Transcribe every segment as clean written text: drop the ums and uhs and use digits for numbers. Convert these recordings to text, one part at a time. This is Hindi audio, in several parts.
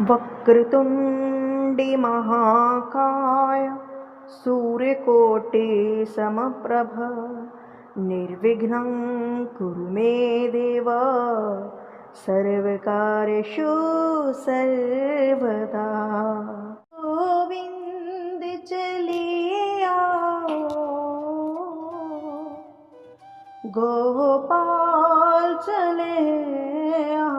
वक्रतुण्डी महाकाय सूर्यकोटि समप्रभ निर्विघ्नं कुरु मे देव सर्वकार्येषु सर्वदा। गोविंद चले आओ, गोपाल चले आओ,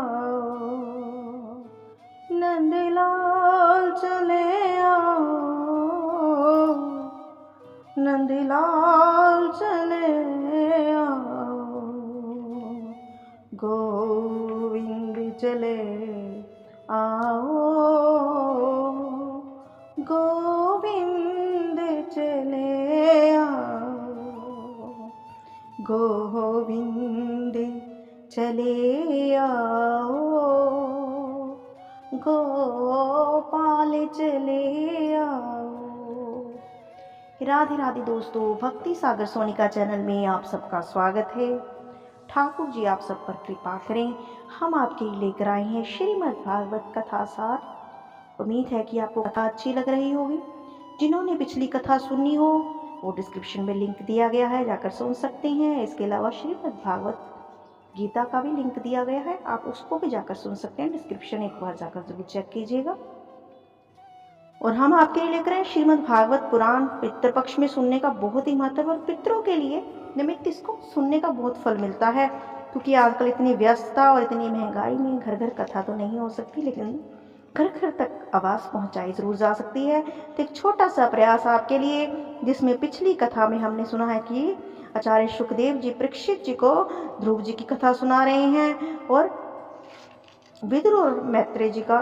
नंदलाल चले आओ, नंदलाल चले आओ, गोविंद चले आओ, गोविंद चले आओ, गोविंद चले आओ, गोपाल चले आओ। राधे राधे दोस्तों, भक्ति सागर सोनिका चैनल में आप सबका स्वागत है। ठाकुर जी आप सब पर कृपा करें। हम आपके लिए लेकर आए हैं श्रीमद् भागवत कथा सार। उम्मीद है कि आपको कथा अच्छी लग रही होगी। जिन्होंने पिछली कथा सुननी हो वो डिस्क्रिप्शन में लिंक दिया गया है, जाकर सुन सकते हैं। इसके अलावा श्रीमद् भागवत गीता का भी लिंक दिया गया है, आप उसको भी जाकर सुन सकते हैं। डिस्क्रिप्शन एक बार जाकर जरूर चेक कीजिएगा। और हम आपके लिए लेकर आए श्रीमद् भागवत पुराण। पितृपक्ष में सुनने का बहुत ही महत्व, और पितरों के लिए निमित्त इसको सुनने का बहुत फल मिलता है। क्योंकि आजकल इतनी व्यस्तता और इतनी महंगाई में घर घर कथा तो नहीं हो सकती, लेकिन घर घर तक आवाज़ पहुंचाई जरूर जा सकती है। तो एक छोटा सा प्रयास आपके लिए, जिसमें पिछली कथा में हमने सुना है कि आचार्य सुखदेव जी परीक्षित जी को ध्रुव जी की कथा सुना रहे हैं, और विदुर और मैत्रेय जी का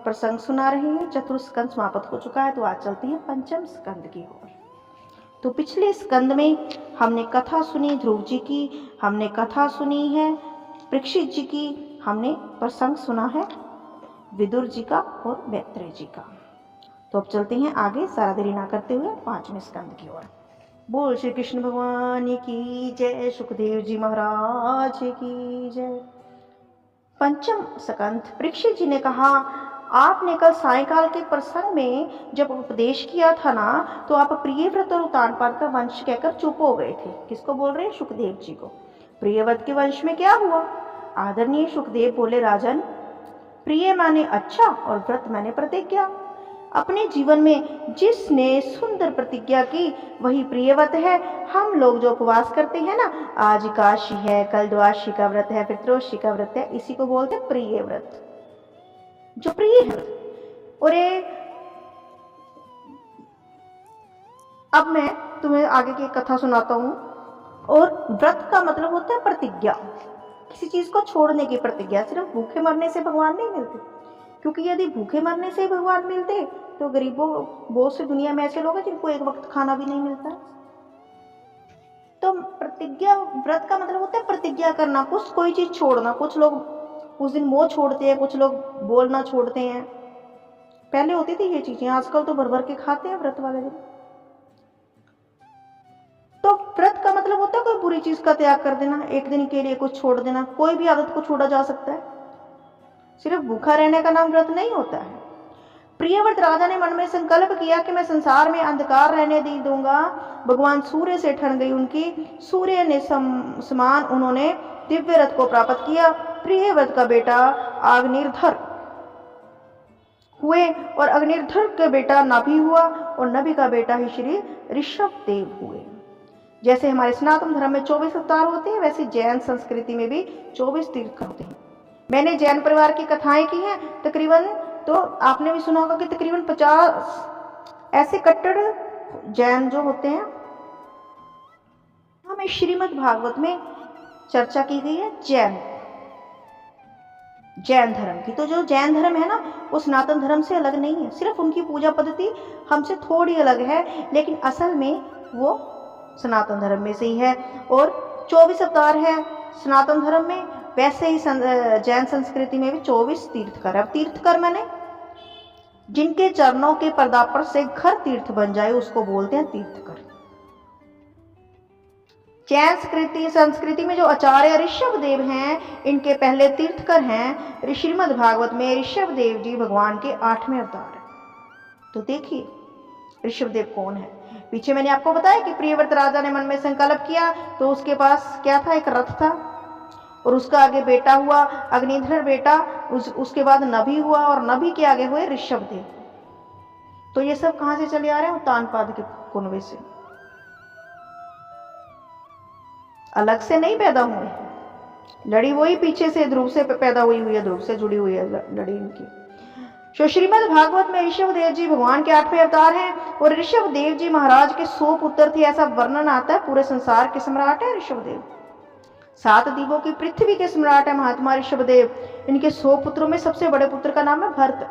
प्रसंग सुना रहे हैं। चतुर्स्कंद समाप्त हो चुका है, तो आज चलते हैं पंचम स्कंद की ओर। तो पिछले स्कंद में हमने कथा सुनी ध्रुव जी की, हमने कथा सुनी है परीक्षित जी की, हमने प्रसंग सुना है विदुर जी का और मैत्रेय जी का। तो अब चलते हैं आगे, सारा देरी ना करते हुए पांचवें स्कंद की ओर। बोल श्री कृष्ण भगवान की जय, सुखदेव जी महाराज की जय। पंचम स्कंद। परीक्षित जी ने कहा, आपने कल सायंकाल के प्रसंग में जब उपदेश किया था ना, तो आप प्रियव्रत और उत्तानपाद का वंश कहकर चुप हो गए थे। किसको बोल रहे हैं? सुखदेव जी को। प्रियव्रत के वंश में क्या हुआ? आदरणीय सुखदेव बोले, राजन, प्रिय माने अच्छा और व्रत माने प्रतिज्ञा। अपने जीवन में जिसने सुंदर प्रतिज्ञा की वही प्रियव्रत है। हम लोग जो उपवास करते हैं ना, आज एकादशी है, कल द्वादशी का व्रत है, फिर त्रयोदशी का व्रत है, इसी को बोलते हैं प्रिय व्रत, जो प्रिय है। और ये अब मैं तुम्हें आगे की कथा सुनाता हूँ। और व्रत का मतलब होता है प्रतिज्ञा, किसी चीज को छोड़ने की प्रतिज्ञा। सिर्फ भूखे मरने से भगवान नहीं मिलते, क्योंकि यदि भूखे मरने से भगवान मिलते तो गरीबों बहुत से दुनिया में ऐसे लोग हैं जिनको एक वक्त खाना भी नहीं मिलता है। तो प्रतिज्ञा, व्रत का मतलब होता है प्रतिज्ञा करना, कुछ कोई चीज छोड़ना। कुछ लोग उस दिन मुंह छोड़ते हैं, कुछ लोग बोलना छोड़ते हैं। पहले होती थी ये चीजें, आजकल तो भर भर के खाते हैं व्रत वाले दिन। तो व्रत का मतलब होता है कोई बुरी चीज का त्याग कर देना, एक दिन के लिए कुछ छोड़ देना। कोई भी आदत को छोड़ा जा सकता है, सिर्फ भूखा रहने का नाम व्रत नहीं होता है। प्रियव्रत राजा ने मन में संकल्प किया कि मैं संसार में अंधकार रहने नहीं दूंगा। भगवान सूर्य से ठन गई उनकी, सूर्य ने समान उन्होंने दिव्य रथ को प्राप्त किया। प्रियव्रत का बेटा अग्निधर हुए, और अग्निधर का बेटा नभि हुआ, और नभि का बेटा ही श्री ऋषभ देव हुए। जैसे हमारे सनातन धर्म में 24 अवतार होते हैं, वैसे जैन संस्कृति में भी 24 तीर्थ होते हैं। मैंने जैन परिवार की कथाएं की हैं तकरीबन, तो आपने भी सुना होगा कि तकरीबन 50 ऐसे कट्टर जैन जो होते हैं। हमें श्रीमद् भागवत में चर्चा की गई है जैन धर्म की। तो जो जैन धर्म है ना, वो सनातन धर्म से अलग नहीं है, सिर्फ उनकी पूजा पद्धति हमसे थोड़ी अलग है, लेकिन असल में वो सनातन धर्म में से ही है। और 24 अवतार है सनातन धर्म में, वैसे ही जैन संस्कृति में भी 24 तीर्थकर। अब तीर्थकर माने जिनके चरणों के पदार्पण से घर तीर्थ बन जाए, उसको बोलते हैं तीर्थकर। जैन संस्कृति में जो आचार्य ऋषभ देव हैं, इनके पहले तीर्थकर हैं। श्रीमद् भागवत में ऋषभ देव जी भगवान के 8वें अवतार हैं। तो देखिए ऋषभ देव कौन है। पीछे मैंने आपको बताया कि प्रियव्रत राजा ने मन में संकल्प किया तो उसके पास क्या था, एक रथ था, और उसका आगे बेटा हुआ अग्निधर बेटा, उसके बाद नभी हुआ, और नभी के आगे हुए ऋषभ देव। तो ये सब कहां से चले आ रहे हैं, उत्तानपाद के कुनबे से, अलग से नहीं पैदा हुए। लड़ी वही पीछे से ध्रुव से पैदा हुई है, ध्रुव से जुड़ी हुई है लड़ी इनकी। तो श्रीमद् भागवत में ऋषभ देव जी भगवान के 8वें अवतार हैं, और ऋषभ देव जी महाराज के 100 पुत्र थे, ऐसा वर्णन आता है। पूरे संसार के सम्राट है ऋषभ देव, 7 द्वीपों की पृथ्वी के सम्राट है महात्मा ऋषभ देव। इनके 100 पुत्रों में सबसे बड़े पुत्र का नाम है भरत।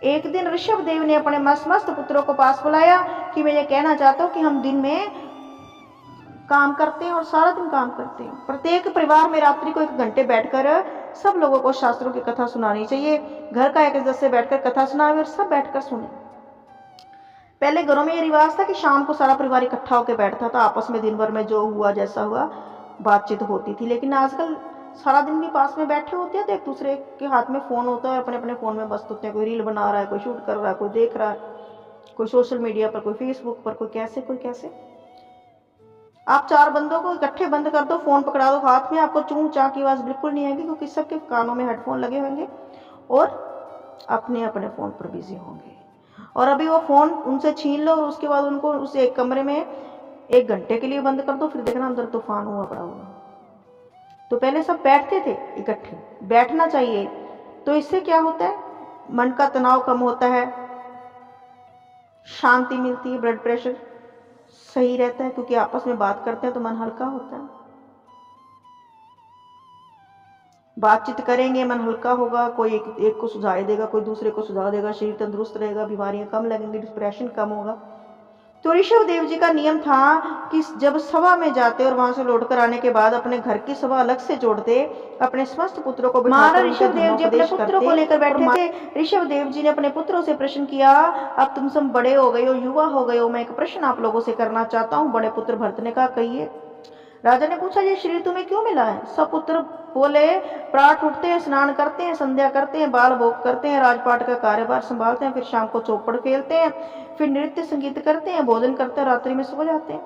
एक दिन ऋषभ देव ने अपने मस्त पुत्रों को पास बुलाया कि मैं ये कहना चाहता हूँ कि हम दिन में काम करते हैं और सारा दिन काम करते हैं। प्रत्येक परिवार में रात्रि को 1 घंटे बैठकर सब लोगों को शास्त्रों की कथा सुनानी चाहिए। घर का एक सदस्य बैठकर कथा सुनावे और सब बैठकर सुने। पहले घरों में ये रिवाज था कि शाम को सारा परिवार इकट्ठा होकर बैठता था, आपस में दिन भर में जो हुआ जैसा हुआ बातचीत होती थी। लेकिन आजकल सारा दिन भी पास में बैठे होते हैं तो एक दूसरे के हाथ में फोन होता है, अपने अपने फोन में मस्त होते हैं। कोई रील बना रहा है, कोई शूट कर रहा है, कोई देख रहा है, कोई सोशल मीडिया पर, कोई फेसबुक पर, कोई कैसे कोई कैसे। आप 4 बंदों को इकट्ठे बंद कर दो, फोन पकड़ा दो हाथ में, आपको चूं चा की आवाज बिल्कुल नहीं आएगी, क्योंकि सबके कानों में हेडफोन लगे होंगे और अपने अपने फोन पर बिजी होंगे। और अभी वो फोन उनसे छीन लो और उसके बाद उनको उस एक कमरे में 1 घंटे के लिए बंद कर दो, फिर देखना अंदर तूफान हुआ पड़ा होगा। तो पहले सब बैठते थे इकट्ठे, बैठना चाहिए। तो इससे क्या होता है, मन का तनाव कम होता है, शांति मिलती है, ब्लड प्रेशर सही रहता है, क्योंकि आपस में बात करते हैं तो मन हल्का होता है। बातचीत करेंगे मन हल्का होगा, कोई एक को सुझाव देगा, कोई दूसरे को सुझाव देगा, शरीर तंदुरुस्त रहेगा, बीमारियां कम लगेंगी, डिप्रेशन कम होगा। तो ऋषभ देव जी का नियम था कि जब सभा में जाते और वहां से लौटकर आने के बाद अपने घर की सभा अलग से जोड़ते, अपने समस्त पुत्रों को बिठाकर ऋषभ देव जी अपने पुत्रों को लेकर बैठे थे। ऋषभ देव जी ने अपने पुत्रों से प्रश्न किया, अब तुम सब बड़े हो गए हो, युवा हो गए हो, मैं एक प्रश्न आप लोगों से करना चाहता हूँ। बड़े पुत्र भरत ने कहा, कहिए। राजा ने पूछा, ये शरीर तुम्हें क्यों मिला है? सब पुत्र बोले, प्रात उठते हैं, स्नान करते हैं, संध्या करते हैं, बाल भोग करते हैं, राजपाट का कार्यभार संभालते हैं, फिर शाम को चौपड़ खेलते हैं, फिर नृत्य संगीत करते हैं, भोजन करते हैं, रात्रि में सो जाते हैं।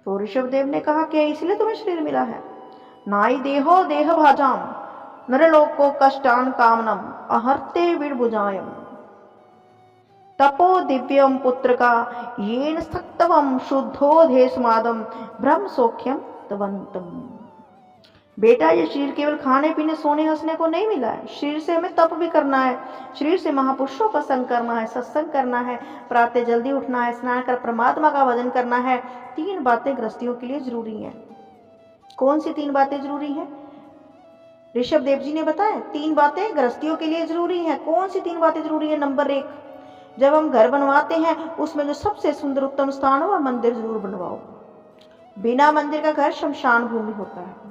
तो ऋषभ देव ने कहा, क्या इसलिए तुम्हें शरीर मिला है? नाई देहो देह भाजाम नरलोको कष्टान कामनम अहर्ते विर्भुजायम तपो दिव्यम पुत्र का येन सत्तवम शुद्धो धेस्मादम ब्रह्म सौख्यम तवंतम। बेटा, ये शरीर केवल खाने पीने सोने हंसने को नहीं मिला है। शरीर से हमें तप भी करना है, शरीर से महापुरुषों का संग करना है, सत्संग करना है, प्रातः जल्दी उठना है, स्नान कर परमात्मा का भजन करना है। 3 बातें गृहस्थियों के लिए जरूरी हैं। कौन सी 3 बातें जरूरी हैं? ऋषभ देव जी ने बताया 3 बातें गृहस्थियों के लिए जरूरी हैं। कौन सी 3 बातें जरूरी है? नंबर 1, जब हम घर बनवाते हैं उसमें जो सबसे सुंदर उत्तम स्थान हो वह मंदिर जरूर बनवाओ। बिना मंदिर का घर शमशान भूमि होता है।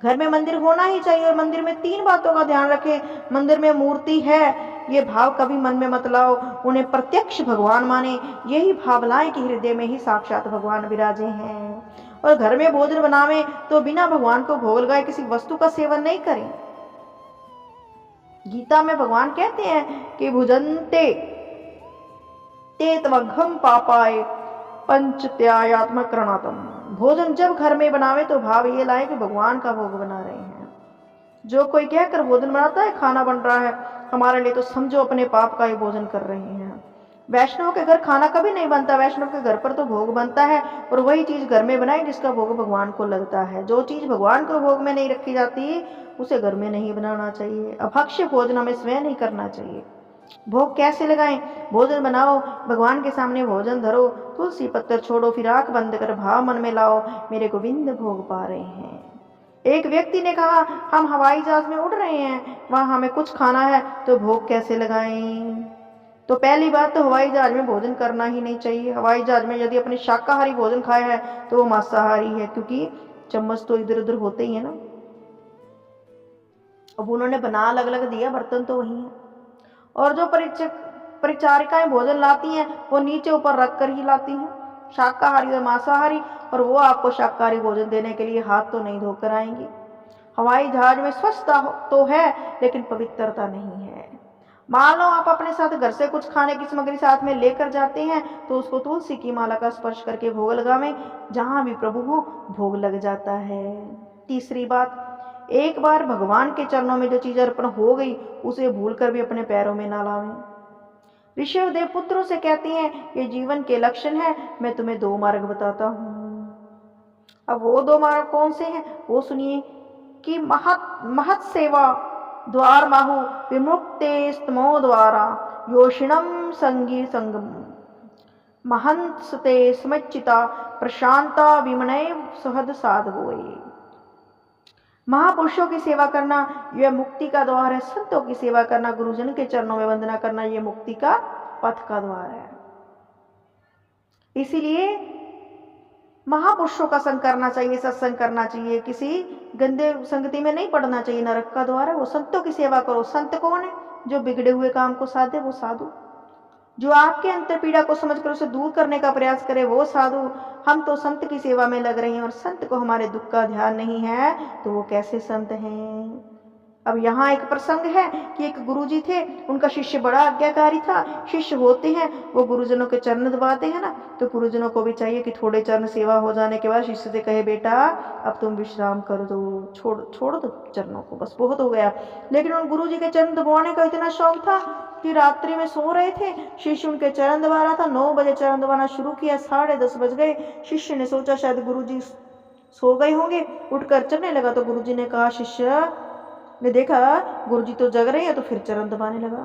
घर में मंदिर होना ही चाहिए, और मंदिर में 3 बातों का ध्यान रखें। मंदिर में मूर्ति है, ये भाव कभी मन में मत लाओ, उन्हें प्रत्यक्ष भगवान माने। यही भाव लाएं कि हृदय में ही साक्षात भगवान विराजे हैं। और घर में भोजन बनावे तो बिना भगवान को भोग लगाए किसी वस्तु का सेवन नहीं करें। गीता में भगवान कहते हैं कि भुजन्ते ते त्वघम पापाय पंचत्यात्मकरणातम। भोजन जब घर में बनावे तो भाव ये लाए कि भगवान का भोग बना रहे हैं। जो कोई कहकर भोजन बनाता है, खाना बन रहा है हमारे लिए, तो समझो अपने पाप का ही भोजन कर रहे हैं। वैष्णव के घर खाना कभी नहीं बनता, वैष्णव के घर पर तो भोग बनता है, और वही चीज घर में बनाए जिसका भोग भगवान को लगता है। जो चीज भगवान को भोग में नहीं रखी जाती उसे घर में नहीं बनाना चाहिए। अभक्ष्य भोजन हमें स्वयं नहीं करना चाहिए। भोग कैसे लगाएं? भोजन बनाओ, भगवान के सामने भोजन धरो, तुलसी पत्थर छोड़ो, फिर आंख बंद कर भाव मन में लाओ, मेरे गोविंद भोग पा रहे हैं। एक व्यक्ति ने कहा, हम हवाई जहाज में उड़ रहे हैं, वहां हमें कुछ खाना है, तो भोग कैसे लगाएं? तो पहली बात तो हवाई जहाज में भोजन करना ही नहीं चाहिए। हवाई जहाज में यदि अपने शाकाहारी भोजन खाया है तो वो मांसाहारी है, क्योंकि चम्मच तो इधर उधर होते ही है ना। अब उन्होंने बना अलग अलग दिया, बर्तन तो वही है। और जो परिचारिकाएं भोजन लाती हैं वो नीचे ऊपर रख कर ही लाती हैं। शाकाहारी और मांसाहारी, और वो आपको शाकाहारी भोजन देने के लिए हाथ तो नहीं धोकर आएंगे। हवाई जहाज में स्वच्छता तो है लेकिन पवित्रता नहीं है। मान लो आप अपने साथ घर से कुछ खाने की सामग्री साथ में लेकर जाते हैं तो उसको तुलसी की माला का स्पर्श करके भोग लगावें। जहां भी प्रभु हो भोग लग जाता है। तीसरी बात, एक बार भगवान के चरणों में जो चीज अर्पण हो गई उसे भूलकर भी अपने पैरों में ना लावें। ऋषभदेव पुत्रों से कहती हैं, ये जीवन के लक्षण है, मैं तुम्हें 2 मार्ग बताता हूं। अब वो 2 मार्ग कौन से हैं वो सुनिए कि महत सेवा द्वार माहु विमुक्ते स्तमो द्वारा योषिणम संगी संगम महंसते समच्चिता प्रशांता विमनय सहद साधवोए। महापुरुषों की सेवा करना यह मुक्ति का द्वार है। संतों की सेवा करना, गुरुजन के चरणों में वंदना करना यह मुक्ति का पथ का द्वार है। इसीलिए महापुरुषों का संग करना चाहिए, सत्संग करना चाहिए, किसी गंदे संगति में नहीं पड़ना चाहिए। नरक का द्वार है वो। संतों की सेवा करो। संत कौन है? जो बिगड़े हुए काम को साधे वो साधु। जो आपके अंतर पीड़ा को समझकर उसे दूर करने का प्रयास करे वो साधु। हम तो संत की सेवा में लग रहे हैं और संत को हमारे दुख का ध्यान नहीं है तो वो कैसे संत हैं? अब यहाँ एक प्रसंग है कि एक गुरुजी थे, उनका शिष्य बड़ा आज्ञाकारी था। शिष्य होते हैं वो गुरुजनों के चरण दबाते हैं ना, तो गुरुजनों को भी चाहिए कि थोड़े चरण सेवा हो जाने के बाद शिष्य से कहे, बेटा अब तुम विश्राम कर दो, छोड़ दो चरणों को, बस बहुत हो गया। लेकिन उन गुरुजी के चरण दबाने का इतना शौक था कि रात्रि में सो रहे थे, शिष्य उनके चरण दबा रहा था। 9 बजे चरण दबाना शुरू किया, 10:30 बज गए। शिष्य ने सोचा शायद गुरुजी सो गए होंगे, उठकर चलने लगा तो गुरुजी ने कहा, शिष्य ने देखा गुरुजी तो जग रहे हैं तो फिर चरण दबाने लगा।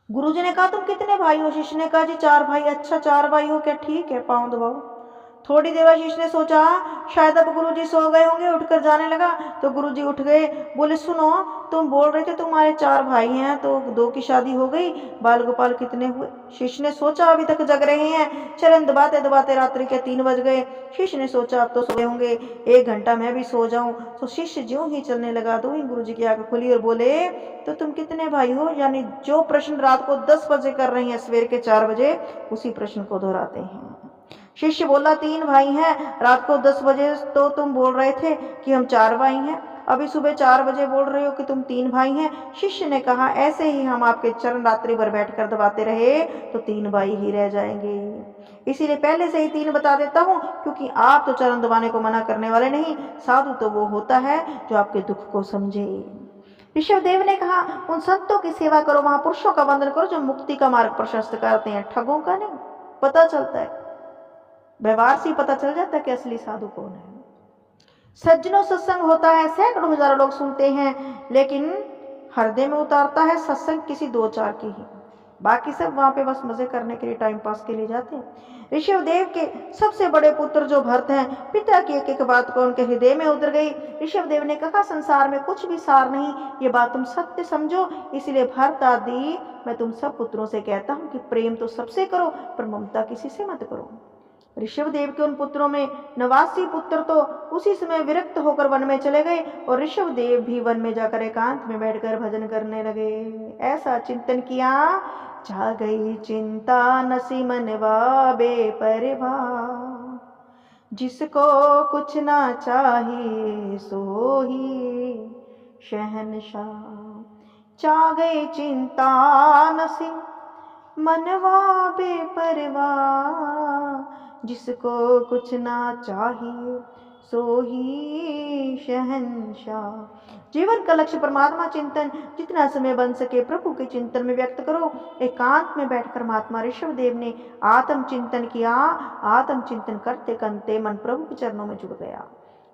गुरुजी ने कहा, तुम कितने भाई हो? शिष्य ने कहा, जी 4 भाई। अच्छा 4 भाई हो क्या? ठीक है, पांव दबाओ। थोड़ी देर बाद शिष्य ने सोचा शायद अब गुरुजी सो गए होंगे, उठकर जाने लगा। तो गुरुजी उठ गए, बोले, सुनो तुम बोल रहे थे तुम्हारे 4 भाई हैं तो 2 की शादी हो गई, बाल गोपाल कितने हुए? शिष्य ने सोचा अभी तक जग रहे हैं। चरण दबाते दबाते रात्रि के 3 बज गए। शिष्य ने सोचा अब तो सोए होंगे, 1 घंटा मैं भी सो जाऊं। तो शिष्य ज्यों ही चलने लगा तो ही गुरुजी की आंख खुली और बोले, तो तुम कितने भाई हो? यानी जो प्रश्न रात को 10 बजे कर रहे हैं सवेर के 4 बजे उसी प्रश्न को दोहराते हैं। शिष्य बोला, 3 भाई हैं। रात को 10 बजे तो तुम बोल रहे थे कि हम 4 भाई हैं, अभी सुबह 4 बजे बोल रहे हो कि तुम 3 भाई हैं। शिष्य ने कहा, ऐसे ही हम आपके चरण रात्रि भर बैठकर दबाते रहे तो 3 भाई ही रह जाएंगे। इसीलिए पहले से ही 3 बता देता हूँ, क्योंकि आप तो चरण दबाने को मना करने वाले नहीं। साधु तो वो होता है जो आपके दुख को समझे। ऋषभदेव ने कहा, उन संतों की सेवा करो, महापुरुषों का वंदन करो जो मुक्ति का मार्ग प्रशस्त करते हैं, ठगों का नहीं। पता चलता है, व्यवहार से पता चल जाता है कि असली साधु कौन है। सज्जनों सत्संग होता है, सैकड़ों हजारों लोग सुनते हैं, लेकिन हृदय में उतारता है सत्संग किसी 2-4 की ही। बाकी सब वहां पे बस मजे करने के लिए, टाइम पास के लिए जाते हैं। ऋषभदेव के सबसे बड़े पुत्र जो भरत हैं, पिता की एक एक बात को उनके हृदय में उतर गई। ऋषभदेव ने कहा, संसार में कुछ भी सार नहीं, ये बात तुम सत्य समझो। इसलिए भरत आदि मैं तुम सब पुत्रों से कहता हूं कि प्रेम तो सबसे करो पर ममता किसी से मत करो। ऋषभदेव के उन पुत्रों में 89 पुत्र तो उसी समय विरक्त होकर वन में चले गए और ऋषभदेव भी वन में जाकर एकांत में बैठकर भजन करने लगे। ऐसा चिंतन किया, छा गई चिंता नसी मनवा बेपरवाह, जिसको कुछ ना चाहिए सो ही शहनशाह। छा गई चिंता नसी मनवा बेपरवाह, जिसको कुछ ना चाहिए सो ही शहंशाह। जीवन का लक्ष्य परमात्मा चिंतन, जितना समय बन सके प्रभु के चिंतन में व्यक्त करो। एकांत में बैठकर महात्मा ऋषभदेव ने आत्म चिंतन किया। आत्म चिंतन करते करते मन प्रभु के चरणों में जुड़ गया।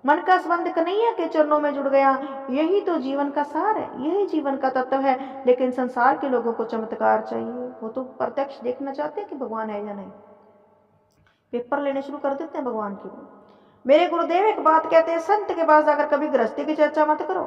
मन का संबंध कन्हैया के चरणों में जुड़ गया। यही तो जीवन का सार है, यही जीवन का तत्व है। लेकिन संसार के लोगों को चमत्कार चाहिए, वो तो प्रत्यक्ष देखना चाहते हैं कि भगवान है या नहीं। पेपर लेने शुरू कर देते हैं भगवान की। मेरे गुरुदेव एक बात कहते हैं, संत के पास जाकर कभी गृहस्थी की चर्चा मत करो।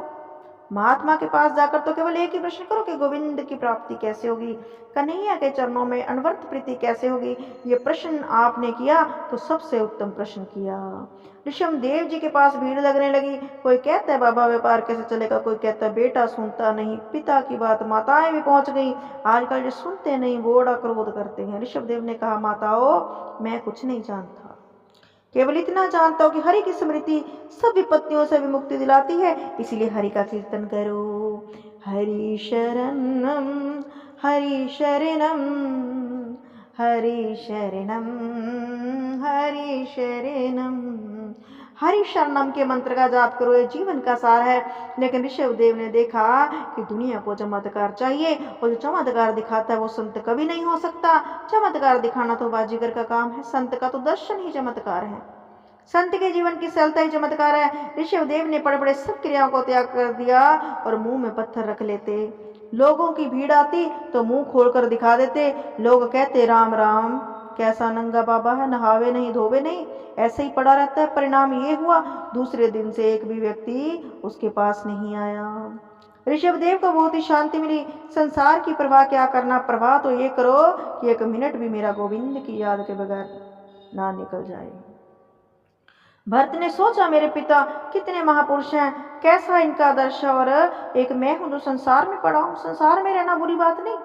महात्मा के पास जाकर तो केवल एक ही प्रश्न करो कि गोविंद की प्राप्ति कैसे होगी, कन्हैया के चरणों में अनवर्त प्रीति कैसे होगी। ये प्रश्न आपने किया तो सबसे उत्तम प्रश्न किया। ऋषभदेव जी के पास भीड़ लगने लगी। कोई कहता है बाबा व्यापार कैसे चलेगा, कोई कहता है बेटा सुनता नहीं, पिता की बात माताएं भी पहुंच गई। आजकल जो सुनते नहीं वो बड़ा क्रोध करते हैं। ऋषभदेव ने कहा, माताओं मैं कुछ नहीं जानता, केवल इतना जानता हूं कि हरि की स्मृति सब विपत्तियों से विमुक्ति दिलाती है, इसीलिए हरि का कीर्तन करो। हरि शरणम हरि शरणम हरि शरणम हरि शरणम। हरि शरणम के मंत्र का जाप करो, ये जीवन का सार है। लेकिन ऋषभदेव ने देखा कि दुनिया को चमत्कार चाहिए, और जो चमत्कार दिखाता है वो संत कभी नहीं हो सकता। चमत्कार दिखाना तो बाजीगर का काम है, संत का तो दर्शन ही चमत्कार है। संत के जीवन की सरलता ही चमत्कार है। ऋषभदेव ने पड़े पड़े सब क्रियाओं को त्याग कर दिया और मुंह में पत्थर रख लेते। लोगों की भीड़ आती तो मुंह खोलकर दिखा देते। लोग कहते, राम राम, कैसा नंगा बाबा है, नहावे नहीं धोवे नहीं, ऐसे ही पड़ा रहता है। परिणाम ये हुआ, दूसरे दिन से एक भी व्यक्ति उसके पास नहीं आया। ऋषभदेव को बहुत ही शांति मिली। संसार की प्रवाह क्या करना, प्रवाह तो ये करो कि एक मिनट भी मेरा गोविंद की याद के बगैर ना निकल जाए। भरत ने सोचा, मेरे पिता कितने महापुरुष हैं, कैसा इनका आदर्श, और एक मैं हूं जो संसार में पड़ा हूं। संसार में रहना बुरी बात नहीं,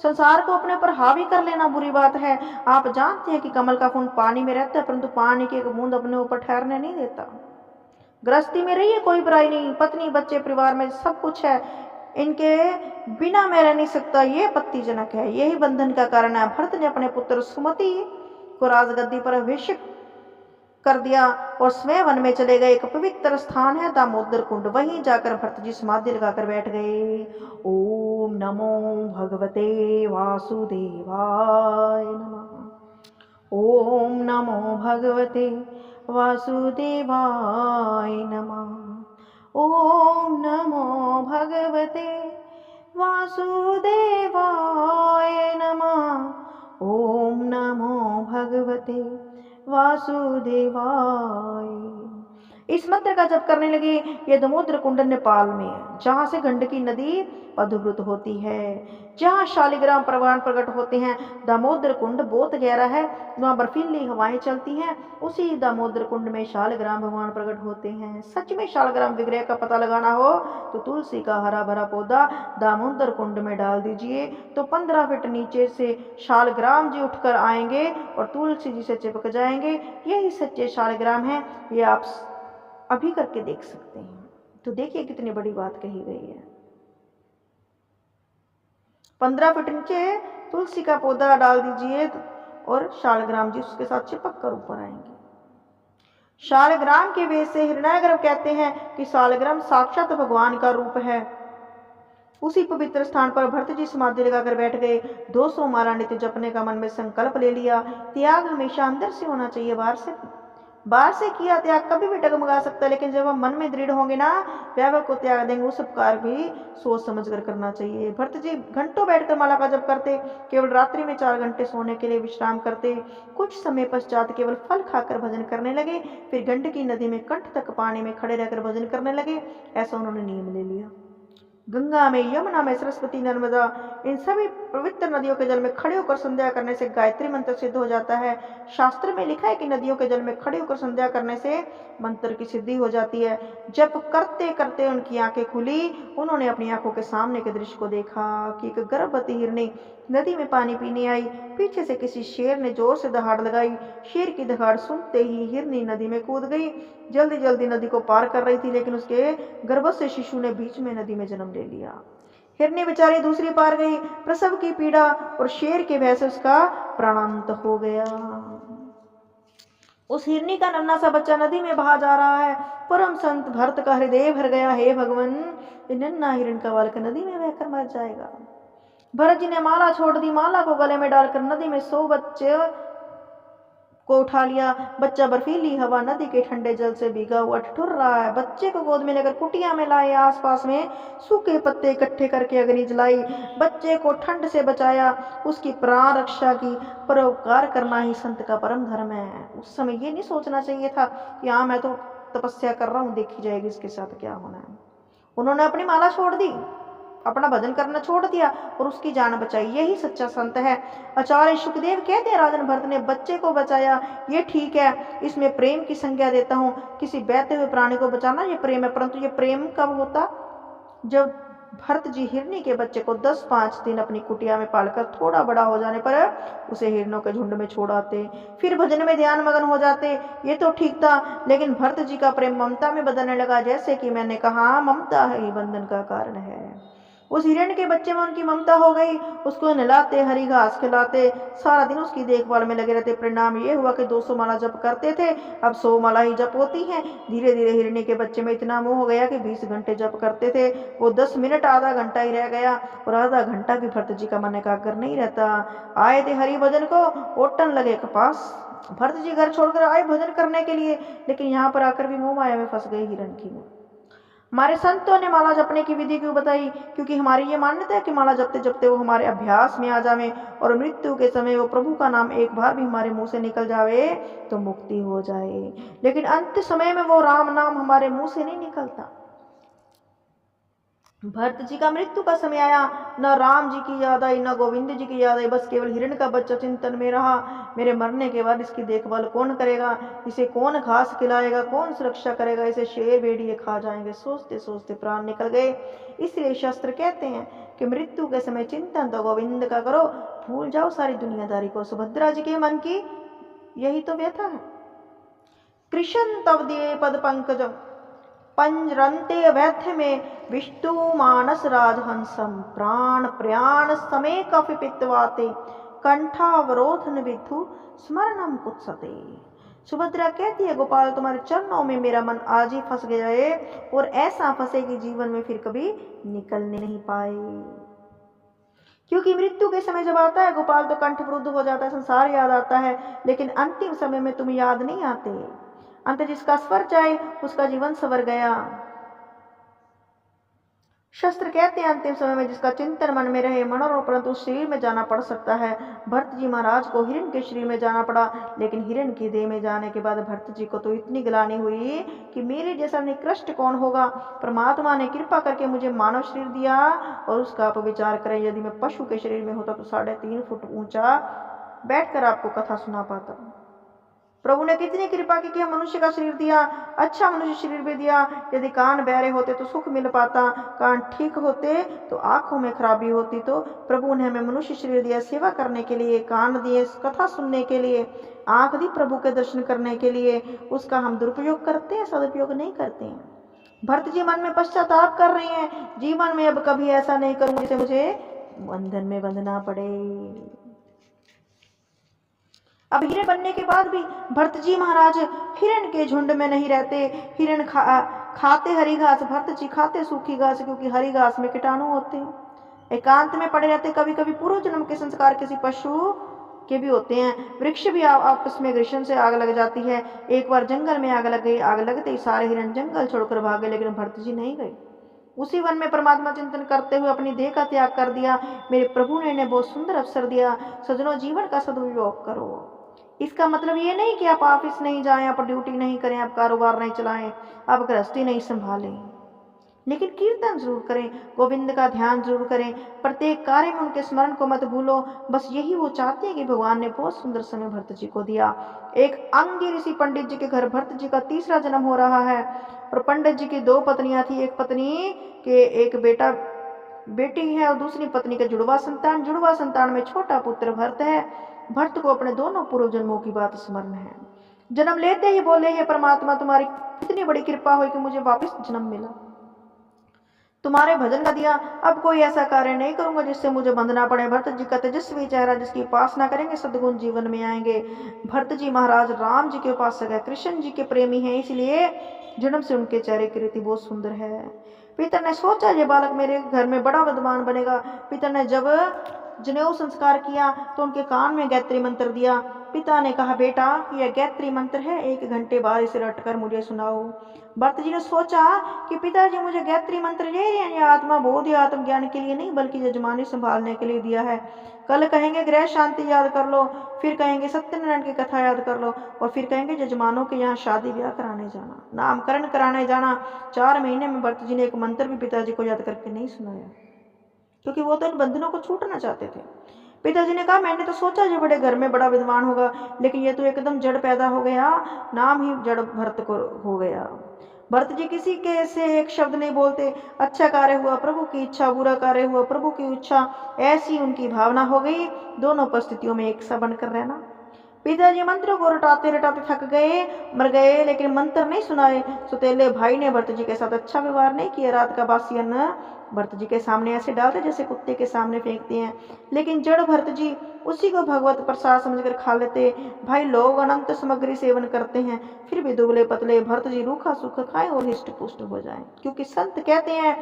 संसार को अपने ऊपर हावी कर लेना बुरी बात है। आप जानते हैं कि कमल का फूल पानी में रहता है, परंतु पानी की एक बूंद अपने ऊपर ठहरने नहीं देता। गृहस्थी में रहिए, कोई बुराई नहीं, पत्नी बच्चे परिवार में सब कुछ है, इनके बिना मैं रह नहीं सकता, ये आपत्तिजनक है, यही बंधन का कारण है। भरत ने अपने पुत्र सुमति को राजगद्दी पर अभिषेक कर दिया और स्वयं वन में चले गए। एक पवित्र स्थान है दामोदर कुंड, वहीं जाकर भरत जी समाधि लगाकर बैठ गए। ओम नमो भगवते वासुदेवाय नमः। ओम नमो भगवते वासुदेवाय नमः। ओम नमो भगवते वासुदेवाय नमः। ओम नमो भगवते वासुदेवाय। इस मंत्र का जप करने लगे। ये दामोदर कुंड नेपाल में है, जहां से गंडकी नदी उद्भूत होती है, जहां शालिग्राम परवान प्रकट होते हैं। दामोदर कुंड बहुत गहरा है, वहां बर्फीली हवाएं चलती हैं। उसी दामोदर कुंड में शालिग्राम भगवान प्रकट होते हैं। सच में शालिग्राम विग्रह का पता लगाना हो तो तुलसी का हरा भरा पौधा दामोदर कुंड में डाल दीजिए, तो 15 फीट नीचे से शालिग्राम जी उठकर आएंगे और तुलसी जी से चिपक जाएंगे। यही सच्चे शालिग्राम है, ये आप अभी करके देख सकते हैं। तो देखिए कितनी बड़ी बात कही गई है। 15 फीट नीचे तुलसी का पौधा डाल दीजिए और शालिग्राम जी उसके साथ चिपक कर ऊपर आएंगे। शालिग्राम के वेश से हिरण्यगर्भ कहते हैं कि शालिग्राम साक्षात भगवान का रूप है। उसी पवित्र स्थान पर भरत जी समाधि लगाकर बैठ गए। 200 माला नित्य जपने का मन में संकल्प ले लिया। त्याग हमेशा अंदर से होना चाहिए, बाहर से किया त्याग कभी भी डगमगा सकता है, लेकिन जब हम मन में दृढ़ होंगे ना, वैभव को त्याग देंगे, उस कार्य भी सोच समझ कर करना चाहिए। भरत जी घंटों बैठकर माला का जप करते, केवल रात्रि में 4 घंटे सोने के लिए विश्राम करते। कुछ समय पश्चात केवल फल खाकर भजन करने लगे। फिर गंडकी नदी में कंठ तक पानी में खड़े रहकर भजन करने लगे। ऐसा उन्होंने नियम ले लिया। गंगा में, यमुना में, सरस्वती, नर्मदा, इन सभी पवित्र नदियों के जल में खड़े होकर संध्या करने से गायत्री मंत्र सिद्ध हो जाता है। शास्त्र में लिखा है कि नदियों के जल में खड़े होकर संध्या करने से मंत्र की सिद्धि हो जाती है। जब करते करते उनकी आंखें खुली, उन्होंने अपनी आंखों के सामने के दृश्य को देखा कि एक गर्भवती हिरनी नदी में पानी पीने आई। पीछे से किसी शेर ने जोर से दहाड़ लगाई। शेर की दहाड़ सुनते ही हिरनी नदी में कूद गई। जल्दी जल्दी नदी को पार कर रही थी, लेकिन उसके गर्भ से शिशु ने बीच में नदी में जन्म ले लिया। हिरनी बेचारी दूसरी पार गई। प्रसव की पीड़ा और शेर के भय से उसका प्राणांत हो गया। उस हिरनी का नन्हा सा बच्चा नदी में बहा जा रहा है। परम संत भरत का हृदय भर गया। हे भगवान, ये नन्हा हिरण का बालक नदी में बहकर मर जाएगा। भरत जी ने माला छोड़ दी। माला को गले में डालकर नदी में 100 बच्चे को उठा लिया। बच्चा बर्फीली हवा, नदी के ठंडे जल से भीगा हुआ ठिठुर रहा है। बच्चे को गोद में लेकर कुटिया में लाए। आसपास में सूखे पत्ते इकट्ठे करके अग्नि जलाई। बच्चे को ठंड से बचाया, उसकी प्राण रक्षा की। परोपकार करना ही संत का परम धर्म है। उस समय ये नहीं सोचना चाहिए था कि हाँ मैं तो तपस्या कर रहा हूँ, देखी जाएगी इसके साथ क्या होना है। उन्होंने अपनी माला छोड़ दी, अपना भजन करना छोड़ दिया और उसकी जान बचाई। यही सच्चा संत है। आचार्य शुकदेव कहते हैं, राजन भरत ने बच्चे को बचाया, ये ठीक है, इसमें प्रेम की संज्ञा देता हूँ। किसी बहते हुए प्राणी को बचाना ये प्रेम है, परंतु ये प्रेम कब होता? जब भरत जी हिरनी के बच्चे को 10-5 दिन अपनी कुटिया में पालकर थोड़ा बड़ा हो जाने पर उसे हिरणों के झुंड में छोड़ आते, फिर भजन में ध्यान मगन हो जाते। ये तो ठीक था, लेकिन भरत जी का प्रेम ममता में बदलने लगा। जैसे कि मैंने कहा, ममता ही बंधन का कारण है। उस हिरण के बच्चे में उनकी ममता हो गई। उसको नहलाते, हरी घास खिलाते, सारा दिन उसकी देखभाल में लगे रहते। परिणाम ये हुआ कि 200 माला जप करते थे, अब 100 माला ही जप होती हैं। धीरे धीरे हिरणी के बच्चे में इतना मोह हो गया कि 20 घंटे जप करते थे, वो 10 मिनट आधा घंटा ही रह गया, और आधा घंटा भी भरत जी का मन एकाग्र नहीं रहता। आए थे हरि भजन को, ओटन लगे कपास। भरत जी घर छोड़कर आए भजन करने के लिए, लेकिन यहाँ पर आकर भी मोह माया में फंस गए हिरण की। हमारे संतों ने माला जपने की विधि क्यों बताई? क्योंकि हमारी ये मान्यता है कि माला जपते जपते वो हमारे अभ्यास में आ जावे और मृत्यु के समय वो प्रभु का नाम एक बार भी हमारे मुंह से निकल जावे तो मुक्ति हो जाए। लेकिन अंत समय में वो राम नाम हमारे मुंह से नहीं निकलता। भरत जी का मृत्यु का समय आया, न राम जी की याद आई, न गोविंद जी की याद आई, बस केवल हिरण का बच्चा चिंतन में रहा। मेरे मरने के बाद इसकी देखभाल कौन करेगा? इसे कौन घास खिलाएगा? कौन सुरक्षा करेगा? इसे शेर भेड़िए खा जाएंगे। सोचते सोचते प्राण निकल गए। इसलिए शास्त्र कहते हैं कि मृत्यु के समय चिंतन तो गोविंद का करो, भूल जाओ सारी दुनियादारी को। सुभद्रा जी के मन की यही तो व्यथा है। कृष्ण तव दिए पद पंकजम पंजरंते व्यथ में विष्णु मानस राजहंसम प्राण प्रयाण समय कफि पित्वाते कंठावरोधन विधु स्मरणम कुत्सते। सुभद्रा कहती है, गोपाल तुम्हारे चरणों में मेरा मन आज ही फंस गया है, और ऐसा फंसे कि जीवन में फिर कभी निकलने नहीं पाए। क्योंकि मृत्यु के समय जब आता है गोपाल तो कंठवरुद्ध हो जाता है, संसार याद आता है, लेकिन अंतिम समय में तुम याद नहीं आते। अंत जिसका स्वर जाए उसका जीवन सवर गया। शास्त्र कहते हैं अंतिम समय में जिसका चिंतन मन में रहे मनोरथ परंतु उस शरीर में जाना पड़ सकता है। भरत जी महाराज को हिरण के शरीर में जाना पड़ा, लेकिन हिरण की देह में जाने के बाद भरत जी को तो इतनी गिलानी हुई कि मेरे जैसा निकृष्ट कौन होगा। परमात्मा ने कृपा करके मुझे मानव शरीर दिया, और उसका आप विचार करें, यदि मैं पशु के शरीर में होता तो 3.5 फुट ऊंचा बैठकर आपको कथा सुना पाता। प्रभु ने कितनी कृपा की कि मनुष्य का शरीर दिया, अच्छा मनुष्य शरीर भी दिया। यदि कान बहरे होते तो सुख मिल पाता, कान ठीक होते तो आंखों में खराबी होती। तो प्रभु ने हमें मनुष्य शरीर दिया सेवा करने के लिए, कान दिए कथा सुनने के लिए, आंख दी प्रभु के दर्शन करने के लिए। उसका हम दुरुपयोग करते हैं, सदुपयोग नहीं करते हैं। भरत जी मन में पश्चाताप कर रहे हैं, जीवन में अब कभी ऐसा नहीं करूंगी जिसे मुझे बंधन में बंधना पड़े। अब हिरण बनने के बाद भी भरत जी महाराज हिरण के झुंड में नहीं रहते। हिरण खाते हरी घास, भरत जी खाते सूखी घास, क्योंकि हरी घास में कीटाणु होते हैं। एकांत में पड़े रहते। कभी कभी पूर्व जन्म के संस्कार किसी पशु के भी होते हैं। वृक्ष भी आपस में ग्रीष्म से आग लग जाती है। एक बार जंगल में आग लग गई, आग लगते ही सारे हिरण जंगल छोड़कर भागे, लेकिन भरत जी नहीं गए। उसी वन में परमात्मा चिंतन करते हुए अपनी देह का त्याग कर दिया। मेरे प्रभु ने इन्हें बहुत सुंदर अवसर दिया। सजनों, जीवन का सदुपयोग करो। इसका मतलब ये नहीं कि आप ऑफिस नहीं जाएं, आप ड्यूटी नहीं करें, आप कारोबार नहीं चलाएं, आप गृहस्थी नहीं संभालें, लेकिन कीर्तन जरूर करें, गोविंद का ध्यान जरूर करें। प्रत्येक कार्य में उनके स्मरण को मत भूलो। बस यही वो चाहते हैं कि भगवान ने बहुत सुंदर समय भरत जी को दिया। एक अंगी ऋषि पंडित जी के घर भरत जी का 3रा जन्म हो रहा है, और पंडित जी की 2 पत्नियां थी। एक पत्नी के एक बेटी है और दूसरी पत्नी के जुड़वा संतान में छोटा पुत्र भरत है। भरत को अपने दोनों पूर्व जन्मों की बात स्मरण है। जन्म लेते ही बोले, ये परमात्मा तुम्हारी कितनी बड़ी कृपा हुई कि मुझे वापस जन्म मिला, तुम्हारे भजन का दिया। अब कोई ऐसा कार्य नहीं करूंगा जिससे मुझे बंधना पड़े। भरत जी का तेजस्वी चेहरा, जिसकी उपासना करेंगे सद्गुण जीवन में आएंगे। भरत जी महाराज राम जी के उपासक है, कृष्ण जी के प्रेमी हैं, इसलिए जन्म से उनके चेहरे की रीति बहुत सुंदर है। पिता ने सोचा ये बालक मेरे घर में बड़ा विद्वान बनेगा। पिता ने जब जनेऊ संस्कार किया तो उनके कान में गायत्री मंत्र दिया। पिता ने कहा, बेटा यह गायत्री मंत्र है, 1 घंटे बाद इसे रटकर मुझे सुनाओ। भरत जी ने सोचा कि पिताजी मुझे गायत्री मंत्र दे रहे हैं, यह आत्मा बोध या आत्मज्ञान के लिए नहीं बल्कि यजमानी संभालने के लिए दिया है। कल कहेंगे ग्रह शांति याद कर लो, फिर कहेंगे सत्यनारायण की कथा याद कर लो, और फिर कहेंगे यजमानों के यहाँ शादी ब्याह कराने जाना, नामकरण कराने जाना। 4 महीने में भरत जी ने एक मंत्र भी पिताजी को याद करके नहीं सुनाया, क्योंकि वो तो इन बंधनों को छूटना चाहते थे। पिताजी ने कहा, मैंने तो सोचा जो बड़े घर में बड़ा विद्वान होगा, लेकिन ये तो एकदम जड़ पैदा हो गया, नाम ही जड़ भरत को हो गया। भरत जी किसी के से एक शब्द नहीं बोलते। अच्छा कार्य हुआ प्रभु की इच्छा, बुरा कार्य हुआ प्रभु की इच्छा, ऐसी उनकी भावना हो गई। दोनों परिस्थितियों में एक सा बनकर रहना। पिताजी मंत्रों को रटाते रटाते थक गए, मर गए, लेकिन मंत्र नहीं सुनाए। सुतेले भाई ने भरत जी के साथ अच्छा व्यवहार नहीं किया। रात का बासी अन्न भरत जी के सामने ऐसे डालते जैसे कुत्ते के सामने फेंकते हैं, लेकिन जड़ भरत जी उसी को भगवत प्रसाद समझकर खा लेते। भाई लोग अनंत सामग्री सेवन करते हैं, फिर भी दुबले पतले, भरत जी रूखा सूखा खाएं और हिष्ट पुष्ट हो जाएं, क्योंकि संत कहते हैं,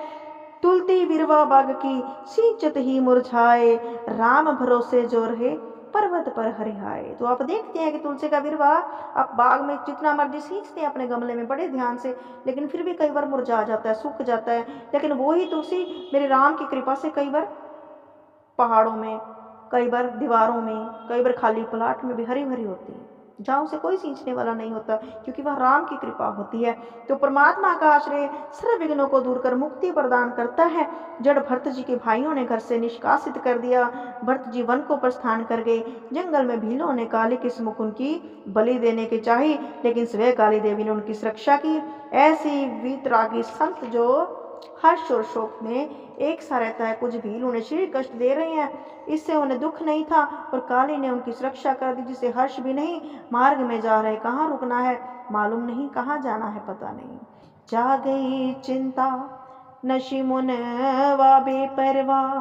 तुलती विरवा बाग की सींचत ही मुरझाए, राम भरोसे जो रहे पर्वत पर हरिहाए। तो आप देखते हैं कि तुलसी का विरवा आप बाग में जितना मर्जी सींचते हैं अपने गमले में बड़े ध्यान से, लेकिन फिर भी कई बार मुरझा जाता है, सूख जाता है। लेकिन वही तुलसी मेरे राम की कृपा से कई बार पहाड़ों में, कई बार दीवारों में, कई बार खाली प्लाट में भी हरी भरी होती है, जहाँ उसे कोई सींचने वाला नहीं होता, क्योंकि वह राम की कृपा होती है। तो परमात्मा का आश्रय सर्व विघ्नों को दूर कर मुक्ति प्रदान करता है। जड़ भरत जी के भाइयों ने घर से निष्कासित कर दिया। भरत जी वन को प्रस्थान कर गए। जंगल में भीलों ने काली के सम्मुख उनकी बलि देने की चाही, लेकिन स्वयं काली देवी ने उनकी सुरक्षा की। ऐसी वीतरागी संत जो हर्ष और शोक में एक सा रहता है, कुछ भील उन्हें शरीर कष्ट दे रहे हैं, इससे उन्हें दुख नहीं था, और काली ने उनकी सुरक्षा कर दी, जिसे हर्ष भी नहीं। मार्ग में जा रहे, कहाँ रुकना है मालूम नहीं, कहाँ जाना है पता नहीं। जा गई चिंता नशी मुन वा बेपरवाह,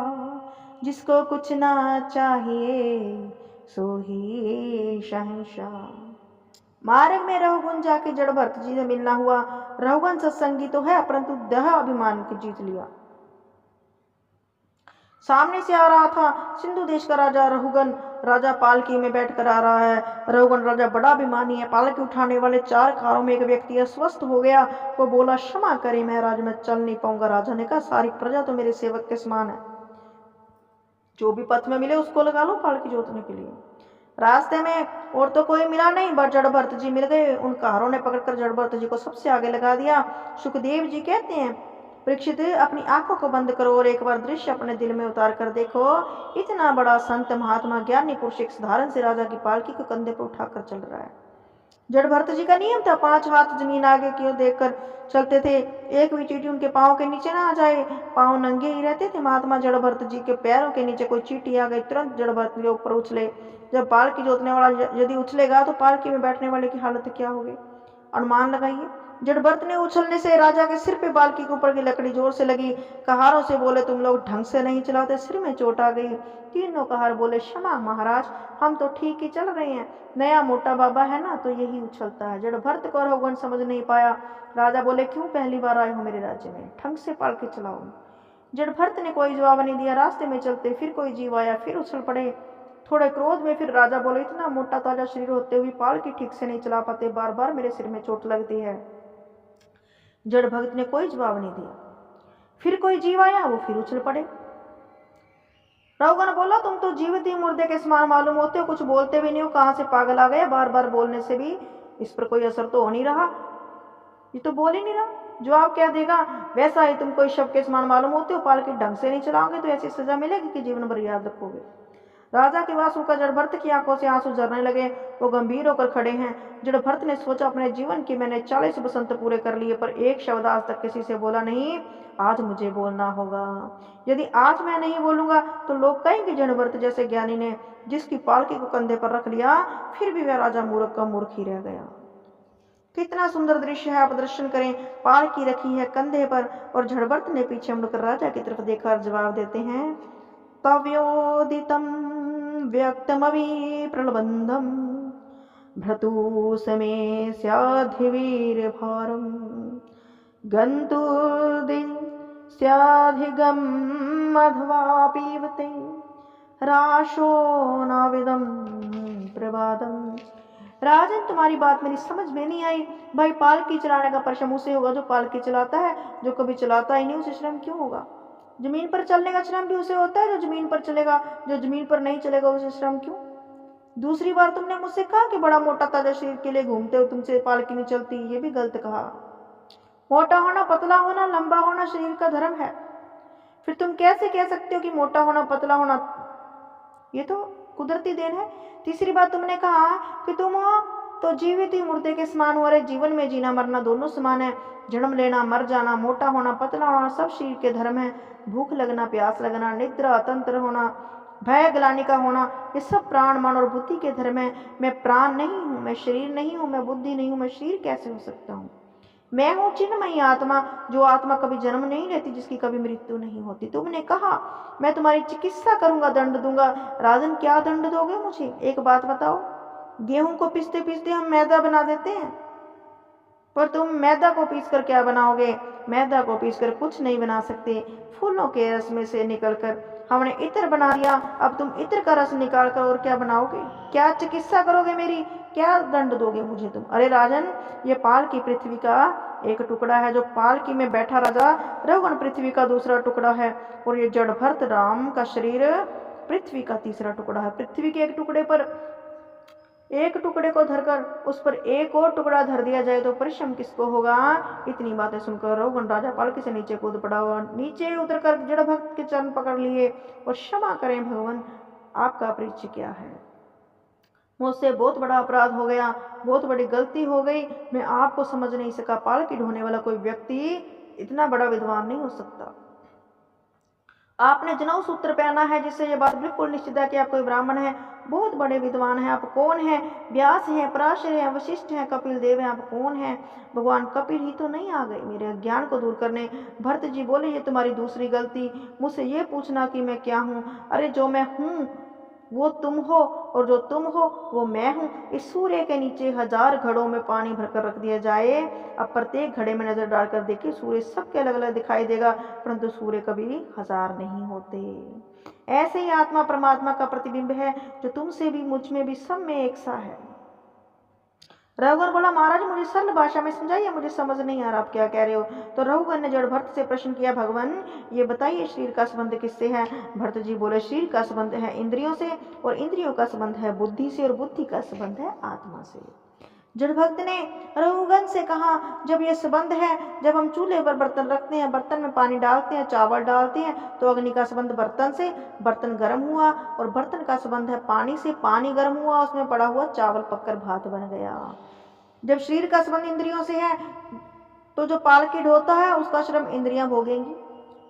जिसको कुछ ना चाहिए सो ही शहंशाह। मार्ग में रघुगुन जाके जड़ भरत जी से मिलना हुआ। रघुगुन सत्संगी तो है, परंतु दह अभिमान की जीत लिया। सामने से आ रहा था सिंधु देश का राजा रघुगन। राजा पालकी में बैठकर आ रहा है। रघुगन राजा बड़ा अभिमानी है। पालकी उठाने वाले 4 कारों में एक व्यक्ति अस्वस्थ हो गया। वो बोला, क्षमा करे महाराज, मैं चल नहीं पाऊंगा। राजा ने कहा, सारी प्रजा तो मेरे सेवक के समान है, जो भी पथ में मिले उसको लगा लो पालकी जोतने के लिए। रास्ते में और तो कोई मिला नहीं, बट जड़ भरत जी मिल गए। उन कारों ने पकड़कर जड़ भरत जी को सबसे आगे लगा दिया। सुखदेव जी कहते हैं, परीक्षित अपनी आंखों को बंद करो और एक बार दृश्य अपने दिल में उतार कर देखो। इतना बड़ा संत महात्मा ज्ञानी पुरुष एक साधारण से राजा की पालकी को कंधे पर उठाकर चल रहा है। जड़ भरत जी का नियम था, 5 हाथ जमीन आगे की ओर देखकर चलते थे, एक भी चींटी उनके पाँव के नीचे ना आ जाए। पाँव नंगे ही रहते थे। महात्मा जड़ भरत जी के पैरों के नीचे कोई चींटी आ गई, तुरंत जड़ भरत के ऊपर उछले। जब पालकी जोतने वाला यदि उछलेगा तो पालकी में बैठने वाले की हालत क्या होगी, अनुमान लगाइए। जड़ भरत ने उछलने से राजा के सिर पे पालकी के ऊपर की लकड़ी जोर से लगी। कहारों से बोले, तुम लोग ढंग से नहीं चलाते, सिर में चोट आ गई। तीनों कहार बोले, क्षमा महाराज, हम तो ठीक ही चल रहे हैं, नया मोटा बाबा है ना तो यही उछलता है। जड़ भरत को रघुगन समझ नहीं पाया। राजा बोले, क्यों पहली बार आए हो मेरे राज्य में, ढंग से पालकी चलाओ। जड़ भरत ने कोई जवाब नहीं दिया। रास्ते में चलते फिर कोई जीव आया, फिर उछल पड़े। थोड़े क्रोध में फिर राजा बोले, इतना मोटा ताजा शरीर होते हुए पालकी ठीक से नहीं चला पाते, बार बार मेरे सिर में चोट लगती है। जड़ भरत ने कोई जवाब नहीं दिया। फिर कोई जीव आया, वो फिर उछल पड़े। रघुगन बोला, तुम तो जीवित ही मुर्दे के समान मालूम होते हो, कुछ बोलते भी नहीं हो, कहाँ से पागल आ गए, बार बार बोलने से भी इस पर कोई असर तो हो नहीं रहा, ये तो बोल ही नहीं रहा, जवाब क्या देगा। वैसा ही तुम कोई शव के समान मालूम होते हो, पालकी ढंग से नहीं चलाओगे तो ऐसी सजा मिलेगी कि जीवन भर याद रखोगे। राजा की बात सुनकर जड़ भरत की आंखों से आंसू झरने लगे। वो गंभीर होकर खड़े हैं। जड़ भरत ने सोचा, अपने जीवन की मैंने 40 बसंत पूरे कर लिए, पर एक शब्द आज तक किसी से बोला नहीं। आज मुझे बोलना होगा। यदि आज मैं नहीं बोलूंगा तो लोग कहेंगे, जड़ भरत जैसे ज्ञानी ने जिसकी पालकी को कंधे पर रख लिया, फिर भी वह राजा मूर्ख का मूर्ख ही रह गया। कितना सुंदर दृश्य है, आप दर्शन करें। पालकी रखी है कंधे पर और जड़ भरत ने पीछे मुड़कर राजा की तरफ देखा और जवाब देते हैं, तव्योदितं व्यक्तमवि प्रलबंधम भ्रतु समे स्याधिवीरभारम गन्तुर्दिन स्याधिगम अध्वा पीवते राशो नाविदम प्रभातम। राजन, तुम्हारी बात मेरी समझ में नहीं आई। भाई, पालकी चलाने का परचम उसे होगा जो पालकी चलाता है, जो कभी चलाता ही नहीं उसे श्रम क्यों होगा? जमीन पर चलने का श्रम भी उसे होता है जो जमीन पर चलेगा, जो जमीन पर नहीं चलेगा उसे श्रम क्यों? दूसरी बार तुमने मुझसे कहा कि बड़ा मोटा ताजा शरीर के लिए घूमते हो, तुमसे पालकी नहीं चलती, ये भी गलत कहा। मोटा होना, पतला होना, लंबा होना शरीर का धर्म है। फिर तुम कैसे कह सकते हो कि मोटा होना, पतला होना ये तो कुदरती देन है? तीसरी बात तुमने कहा कि तुम हो तो जीवित ही मुर्दे के समान हो। अरे, जीवन में जीना मरना दोनों समान है। जन्म लेना, मर जाना, मोटा होना, पतला होना सब शरीर के धर्म है। भूख लगना, प्यास लगना, निद्रा, अतंत्र होना, भय ग्लानि का होना, ये सब प्राण, मन और बुद्धि के धर्म है। मैं प्राण नहीं हूं, मैं शरीर नहीं हूं, मैं बुद्धि नहीं हूं, मैं शरीर कैसे हो सकता हूं? मैं हूं चिन्मयी आत्मा, जो आत्मा कभी जन्म नहीं लेती, जिसकी कभी मृत्यु नहीं होती। तुमने कहा मैं तुम्हारी चिकित्सा करूंगा, दंड दूंगा। राजन, क्या दंड दोगे मुझे? एक बात बताओ, गेहूं को पीसते पीसते हम मैदा बना देते हैं, पर तुम मैदा को पीसकर क्या बनाओगे? मैदा को पीसकर कुछ नहीं बना सकते। फूलों के रस में से निकलकर हमने इत्र बना दिया, अब तुम इत्र का रस निकालकर और क्या बनाओगे? क्या चिकित्सा करोगे मेरी? क्या दंड दोगे मुझे तुम? अरे राजन, ये पाल की पृथ्वी का एक टुकड़ा है, जो पालकी में बैठा राजा रघुगण पृथ्वी का दूसरा टुकड़ा है, और ये जड़ भरत राम का शरीर पृथ्वी का तीसरा टुकड़ा है। पृथ्वी के एक टुकड़े पर, एक टुकड़े को धरकर उस पर एक और टुकड़ा धर दिया जाए तो परिश्रम किसको होगा? इतनी बातें सुनकर रघुगण राजा पालकी से नीचे कूद पड़ा हुआ। नीचे उतरकर जड़ भक्त के चरण पकड़ लिए और क्षमा करें भगवान, आपका परिचय क्या है? मुझसे बहुत बड़ा अपराध हो गया, बहुत बड़ी गलती हो गई, मैं आपको समझ नहीं सका। पालकी ढोने वाला कोई व्यक्ति इतना बड़ा विद्वान नहीं हो सकता। आपने जनेऊ सूत्र पहना है, जिससे ये बात बिल्कुल निश्चित है कि आप कोई ब्राह्मण है, बहुत बड़े विद्वान हैं। आप कौन हैं? व्यास हैं, पराशर हैं, वशिष्ठ हैं, कपिल देव हैं, आप कौन हैं? भगवान कपिल ही तो नहीं आ गए मेरे अज्ञान को दूर करने? भरत जी बोले, ये तुम्हारी दूसरी गलती, मुझसे ये पूछना कि मैं क्या हूँ। अरे, जो मैं हूँ वो तुम हो, और जो तुम हो वो मैं हूँ। इस सूर्य के नीचे 1000 घड़ों में पानी भरकर रख दिया जाए, अब प्रत्येक घड़े में नजर डालकर देखिए, सूर्य सबके अलग अलग दिखाई देगा, परंतु सूर्य कभी 1000 नहीं होते। ऐसे ही आत्मा परमात्मा का प्रतिबिंब है, जो तुमसे भी, मुझ में भी, सब में एक सा है। रघुगण बोला, महाराज मुझे सरल भाषा में समझाइए, मुझे समझ नहीं आ रहा आप क्या कह रहे हो। तो रघुगण ने जड़ भरत से प्रश्न किया, भगवान ये बताइए शरीर का संबंध किससे है? भरत जी बोले, शरीर का संबंध है इंद्रियों से, और इंद्रियों का संबंध है बुद्धि से, और बुद्धि का संबंध है आत्मा से। जड़ भक्त ने रघुगण से कहा, जब ये संबंध है, जब हम चूल्हे पर बर्तन रखते हैं, बर्तन में पानी डालते हैं, चावल डालते हैं, तो अग्नि का संबंध बर्तन से, बर्तन गर्म हुआ, और बर्तन का संबंध है पानी से, पानी गर्म हुआ, उसमें पड़ा हुआ चावल पककर भात बन गया। जब शरीर का संबंध इंद्रियों से है, तो जो पालकी ढोता है उसका श्रम इंद्रियां भोगेंगी।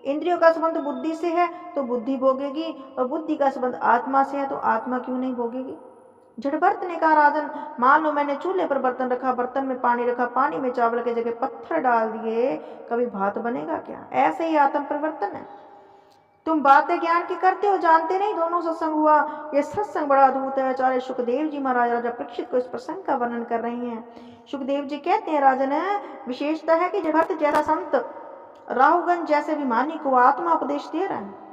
इंद्रियों का संबंध बुद्धि से है तो बुद्धि भोगेगी, और बुद्धि का संबंध आत्मा से है तो आत्मा क्यों नहीं भोगेगी? जड़भरत ने कहा, राजन मान लो मैंने चूल्हे पर बर्तन रखा, बर्तन में पानी रखा, पानी में चावल की जगह पत्थर डाल दिए, कभी भात बनेगा क्या? ऐसे ही आत्म परिवर्तन है। तुम बातें ज्ञान की करते हो, जानते नहीं। दोनों सत्संग हुआ, यह सत्संग बड़ा अद्भुत है। आचार्य सुखदेव जी महाराज राजा परीक्षित को इस प्रसंग का वर्णन कर रहे हैं। सुखदेव जी कहते हैं, राजन विशेषता है कि भरत जैसा संत राहुगण जैसे विमानी को आत्मा उपदेश दे रहा है।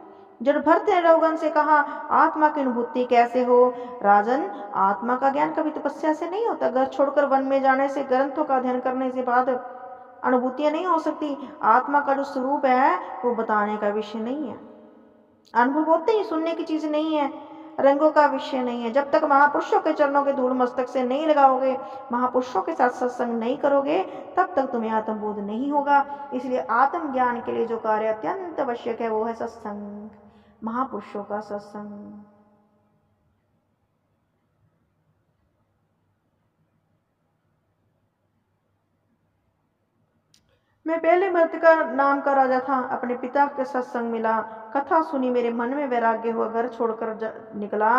जब भरत ने रघुगण से कहा, आत्मा की अनुभूति कैसे हो? राजन, आत्मा का ज्ञान कभी तपस्या से नहीं होता। घर छोड़कर वन में जाने से, ग्रंथों का अध्ययन करने से बाद अनुभूतियां नहीं हो सकती। आत्मा का जो स्वरूप है वो बताने का विषय नहीं है। अनुभव होते ही सुनने की चीज नहीं है, रंगों का विषय नहीं है। जब तक महापुरुषों के चरणों के धूल मस्तक से नहीं लगाओगे, महापुरुषों के साथ सत्संग नहीं करोगे, तब तक तुम्हें आत्मबोध नहीं होगा। इसलिए आत्म ज्ञान के लिए जो कार्य अत्यंत आवश्यक है वो है सत्संग, महापुरुषों का सत्संग। मैं पहले मृत का नाम का राजा था, अपने पिता के सत्संग मिला, कथा सुनी, मेरे मन में वैराग्य हुआ, घर छोड़कर निकला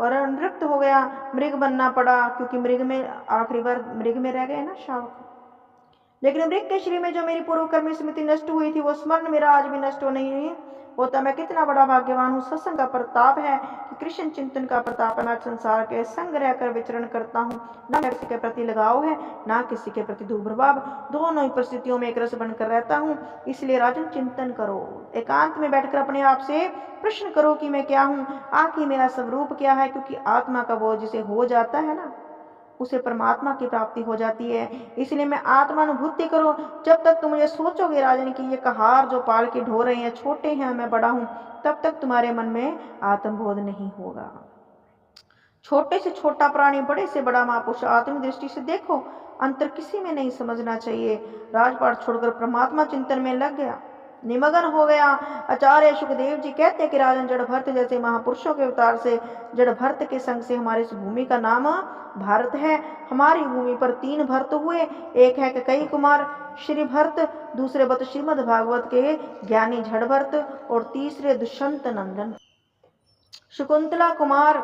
और नृत्य हो गया, मृग बनना पड़ा, क्योंकि मृग में आखिरी बार मृग में रह गए ना शावक। लेकिन मृग के शरीर में जो मेरी पूर्व कर्मी स्मृति नष्ट हुई थी, वो स्मरण मेरा आज भी नष्ट हो नहीं होता। मैं कितना बड़ा भाग्यवान हूँ। सत्संग का प्रताप है कि कृष्ण चिंतन का प्रताप है। मैं संसार के संग रहकर विचरण करता हूँ। न किसी के प्रति लगाव है, न किसी के प्रति दुर्भाव। दोनों ही परिस्थितियों में एक रस बनकर रहता हूँ। इसलिए राजन चिंतन करो, एकांत में बैठकर अपने आप से प्रश्न करो कि मैं क्या हूँ, आखिर मेरा स्वरूप क्या है। क्योंकि आत्मा का बोध जिसे हो जाता है ना, उसे परमात्मा की प्राप्ति हो जाती है। इसलिए मैं आत्मानुभूति करो। जब तक तुम मुझे सोचोगे राजन कि ये कहार जो पाल के ढो रहे हैं छोटे हैं, मैं बड़ा हूं, तब तक तुम्हारे मन में आत्मबोध नहीं होगा। छोटे से छोटा प्राणी, बड़े से बड़ा महापुरुष, आत्म दृष्टि से देखो, अंतर किसी में नहीं समझना चाहिए। राजपाट छोड़कर परमात्मा चिंतन में लग गया, निमग्न हो गया। आचार्य सुखदेव जी कहते हैं कि राजन जड़ भरत जैसे महापुरुषों के अवतार से, जड़ भरत के संग से हमारी इस भूमि का नाम भारत है। हमारी भूमि पर 3 भरत हुए, एक है कैकेयी कुमार श्री भरत, दूसरे भरत श्रीमद् भागवत के ज्ञानी जड़ भरत, और तीसरे दुष्यंत नंदन शकुंतला कुमार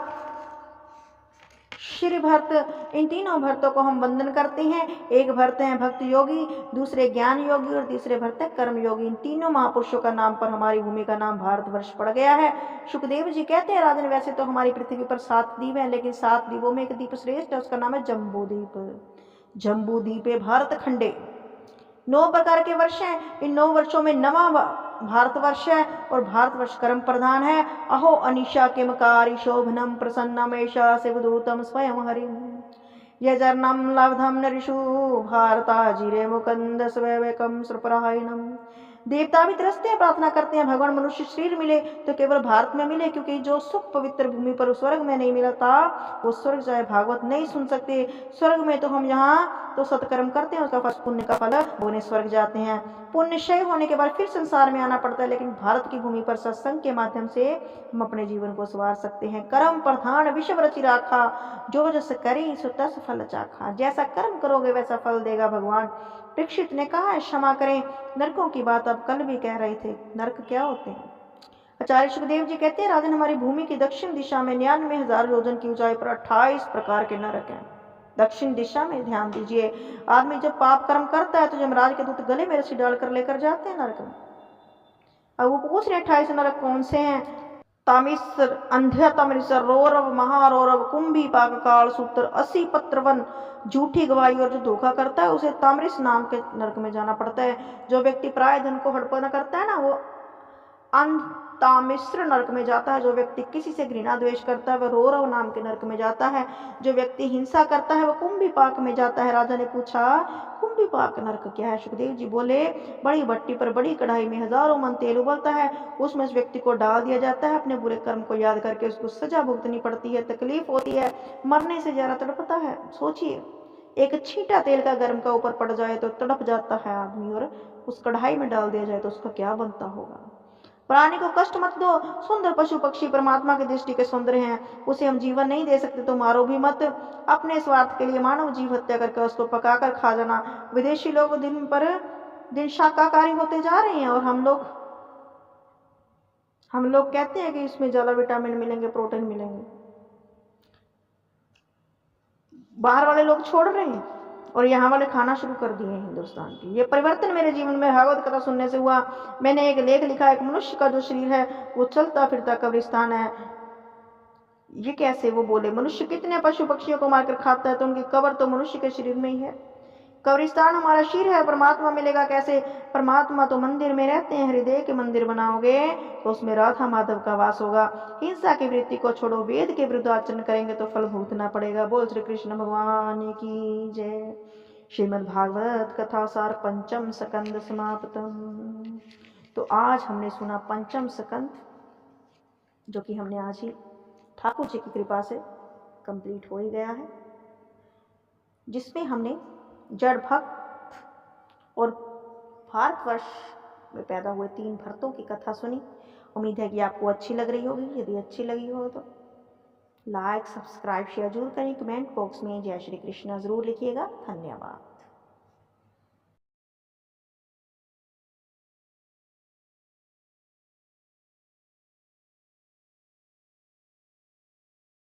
श्री भरत। इन तीनों भरतों को हम वंदन करते हैं। एक भरत हैं भक्त योगी, दूसरे ज्ञान योगी, और तीसरे भरत हैं कर्म योगी। इन तीनों महापुरुषों का नाम पर हमारी भूमि का नाम भारतवर्ष पड़ गया है। सुखदेव जी कहते हैं राजन, वैसे तो हमारी पृथ्वी पर 7 द्वीप हैं, लेकिन 7 द्वीपों में एक द्वीप श्रेष्ठ है, उसका नाम है जम्बू द्वीप। जम्बू द्वीपे भारत खंडे। 9 प्रकार के वर्ष हैं। इन 9 वर्षों में 9वां भारतवर्ष है, और भारतवर्ष कर्म प्रधान है। अहो अनिशा किमकारी शोभनम प्रसन्नम ऐशा शिवदूतम स्वयं हरिम यजर्नम लब्धम नरिषु भारता जिरे मुकंद स्वैवेकम सुप्रहायनम। देवता भी तरसते हैं, प्रार्थना करते हैं भगवान मनुष्य शरीर मिले तो केवल भारत में मिले, क्योंकि जो सुख पवित्र भूमि पर स्वर्ग में नहीं मिला था, वो स्वर्ग चाहे भागवत नहीं सुन सकते। स्वर्ग में तो हम यहाँ तो सत्कर्म करते हैं, उसका फल पुण्य का फल बोने स्वर्ग जाते हैं। पुण्य क्षय होने के बाद फिर संसार में आना पड़ता है, लेकिन भारत की भूमि पर सत्संग के माध्यम से हम अपने जीवन को संवार सकते हैं। कर्म प्रधान विश्व रचि राखा, जो जस करें सो तस फल चाखा। जैसा कर्म करोगे वैसा फल देगा भगवान। परीक्षित ने कहा है क्षमा करें, नरकों की बात आप कल भी कह रहे थे। नरक क्या होते हैं? आचार्य सुखदेव जी कहते हैं राजन, हमारी भूमि की दक्षिण दिशा में 99,000 योजन की ऊंचाई पर 28 प्रकार के नरक हैं। दक्षिण दिशा में ध्यान दीजिए। आदमी जब पाप कर्म करता है तो यमराज के दूत गले में रस्सी डालकर लेकर जाते हैं नरक में। अब वो पूछ रहे 28 नरक कौन से हैं? तामिस्र, अंध्य तमरिसर, रौरव, महारौरव, कुंभी, पाककाल, सूत्र, 80 पत्रवन, झूठी गवाही, और जो धोखा करता है उसे तामरिस नाम के नरक में जाना पड़ता है। जो व्यक्ति प्राय धन को हड़पना करता है ना, वो तामिश्र नरक में जाता है। जो व्यक्ति किसी से घृणा द्वेष करता है वह रौरव नाम के नरक में जाता है। जो व्यक्ति हिंसा करता है वह कुंभीपाक में जाता है। राजा ने पूछा कुंभीपाक नरक क्या है? सुखदेव जी बोले, बड़ी भट्टी पर बड़ी कढ़ाई में हजारों मन तेल उबलता है, उसमें उस व्यक्ति को डाल दिया जाता है। अपने बुरे कर्म को याद करके उसको सजा भुगतनी पड़ती है, तकलीफ होती है, मरने से ज्यादा तड़पता है। सोचिए, एक छींटा तेल का गर्म का ऊपर पड़ जाए तो तड़प जाता है आदमी, और उस कढ़ाई में डाल दिया जाए तो उसका क्या बनता होगा। प्राणी को कष्ट मत दो। सुंदर पशु पक्षी परमात्मा की दृष्टि के सुंदर हैं, उसे हम जीवन नहीं दे सकते तो मारो भी मत। अपने स्वार्थ के लिए मानव जीव हत्या करके उसको पकाकर खा जाना। विदेशी लोग दिन पर दिन शाकाहारी होते जा रहे हैं, और हम लोग कहते हैं कि इसमें ज्यादा विटामिन मिलेंगे, प्रोटीन मिलेंगे। बाहर वाले लोग छोड़ रहे हैं और यहाँ वाले खाना शुरू कर दिए हैं हिंदुस्तान की। ये परिवर्तन मेरे जीवन में भागवत कथा सुनने से हुआ। मैंने एक लेख लिखा, एक मनुष्य का जो शरीर है वो चलता फिरता कब्रिस्तान है। ये कैसे? वो बोले, मनुष्य कितने पशु पक्षियों को मारकर खाता है, तो उनकी कब्र तो मनुष्य के शरीर में ही है। कब्रिस्तान हमारा शरीर है, परमात्मा मिलेगा कैसे? परमात्मा तो मंदिर में रहते हैं। हृदय के मंदिर बनाओगे तो उसमें राधा माधव का वास होगा। हिंसा की वृत्ति को छोड़ो, वेद के विरुद्ध आचरण करेंगे तो फल भुगतना पड़ेगा। बोल श्री कृष्ण भगवान की जय। श्रीमद् भागवत कथा सार पंचम स्कंद समाप्तम। तो आज हमने सुना पंचम स्कंद, जो कि हमने आज ही ठाकुर जी की कृपा से कंप्लीट हो ही गया है, जिसमें हमने जड़ भक्त और भारतवर्ष में पैदा हुए 3 भरतों की कथा सुनी। उम्मीद है कि आपको अच्छी लग रही होगी। यदि अच्छी लगी हो तो लाइक, सब्सक्राइब, शेयर जरूर करें। कमेंट बॉक्स में जय श्री कृष्ण जरूर लिखिएगा। धन्यवाद।